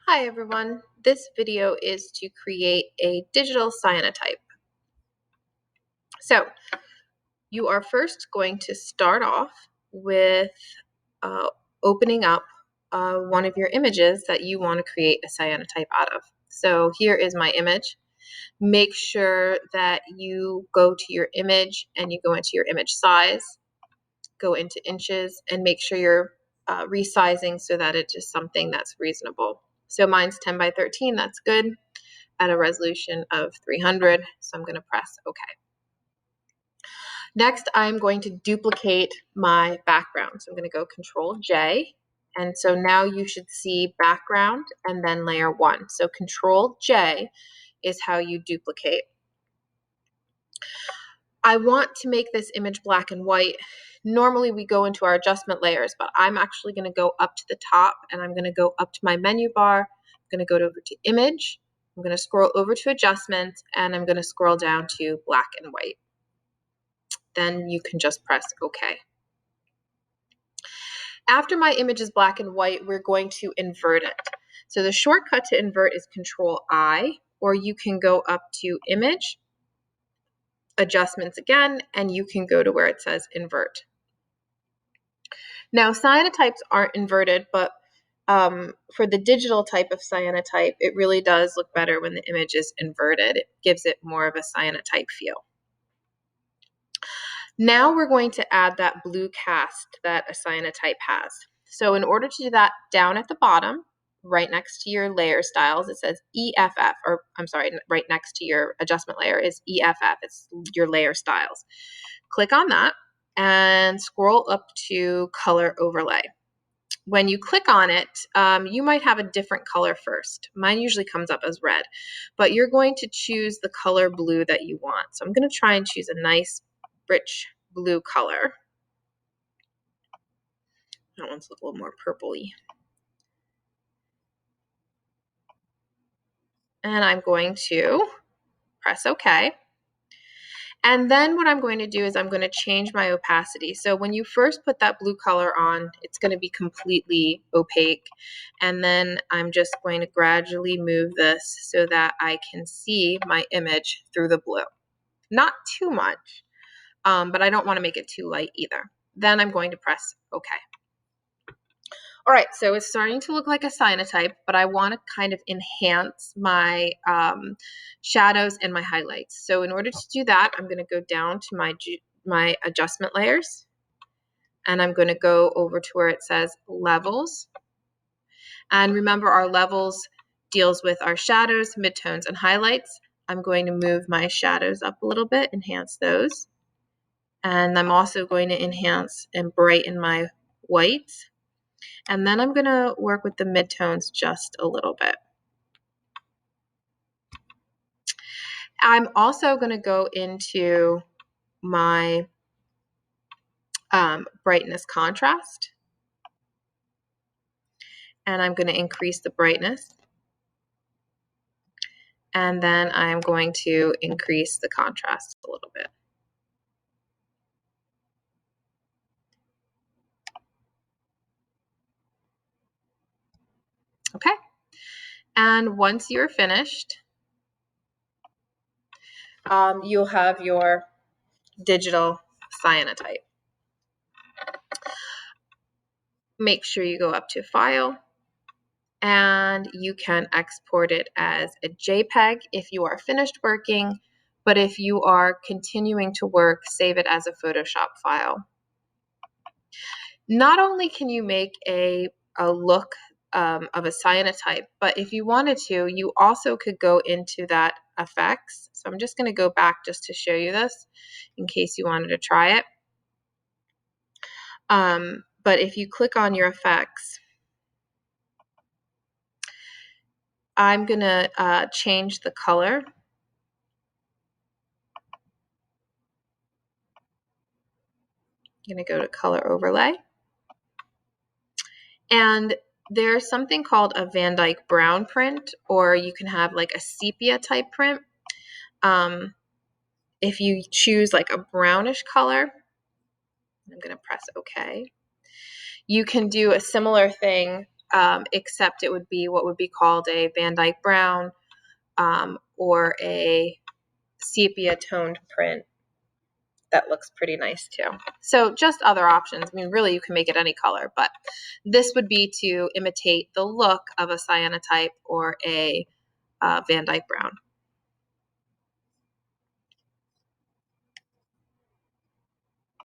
Hi everyone, this video is to create a digital cyanotype. So you are first going to start off with opening up one of your images that you want to create a cyanotype out of. So here is my image. Make sure that you go to your image and you go into your image size, go into inches, and make sure you're resizing so that it is something that's reasonable. So mine's 10 by 13, that's good, at a resolution of 300, so I'm going to press OK. Next, I'm going to duplicate my background. So I'm going to go Control J, and so now you should see background and then layer 1. So Control J is how you duplicate. I want to make this image black and white. Normally we go into our adjustment layers, but I'm actually going to go up to the top and I'm going to go up to my menu bar. I'm going to go over to Image. I'm going to scroll over to Adjustment and I'm going to scroll down to black and white. Then you can just press OK. After my image is black and white, we're going to invert it. So the shortcut to invert is Control I, or you can go up to Image, Adjustments again, and you can go to where it says Invert. Now, cyanotypes aren't inverted, but for the digital type of cyanotype, it really does look better when the image is inverted. It gives it more of a cyanotype feel. Now we're going to add that blue cast that a cyanotype has. So in order to do that, down at the bottom, right next to your layer styles, it says EFF, or I'm sorry, right next to your adjustment layer is EFF. It's your layer styles. Click on that and scroll up to color overlay. When you click on it, you might have a different color first. Mine usually comes up as red, but you're going to choose the color blue that you want. So I'm going to try and choose a nice rich blue color. That one's a little more purpley. And I'm going to press OK. And then what I'm going to do is I'm going to change my opacity. So when you first put that blue color on, it's going to be completely opaque. And then I'm just going to gradually move this so that I can see my image through the blue. Not too much, but I don't want to make it too light either. Then I'm going to press OK. All right, so it's starting to look like a cyanotype, but I want to kind of enhance my shadows and my highlights. So in order to do that, I'm going to go down to my adjustment layers, and I'm going to go over to where it says levels. And remember, our levels deals with our shadows, midtones, and highlights. I'm going to move my shadows up a little bit, enhance those. And I'm also going to enhance and brighten my whites. And then I'm going to work with the midtones just a little bit. I'm also going to go into my brightness contrast. And I'm going to increase the brightness. And then I'm going to increase the contrast a little bit. Okay. And once you're finished, you'll have your digital cyanotype. Make sure you go up to File, and you can export it as a JPEG if you are finished working, but if you are continuing to work, save it as a Photoshop file. Not only can you make a look of a cyanotype, but if you wanted to, you also could go into that effects. So I'm just going to go back just to show you this in case you wanted to try it. But if you click on your effects, I'm going to change the color. I'm going to go to color overlay. And there's something called a Van Dyke brown print, or you can have like a sepia type print. If you choose like a brownish color, I'm going to press OK. You can do a similar thing except it would be what would be called a Van Dyke brown or a sepia toned print that looks pretty nice too. So just other options. I mean, really, you can make it any color, but this would be to imitate the look of a cyanotype or a Van Dyke brown.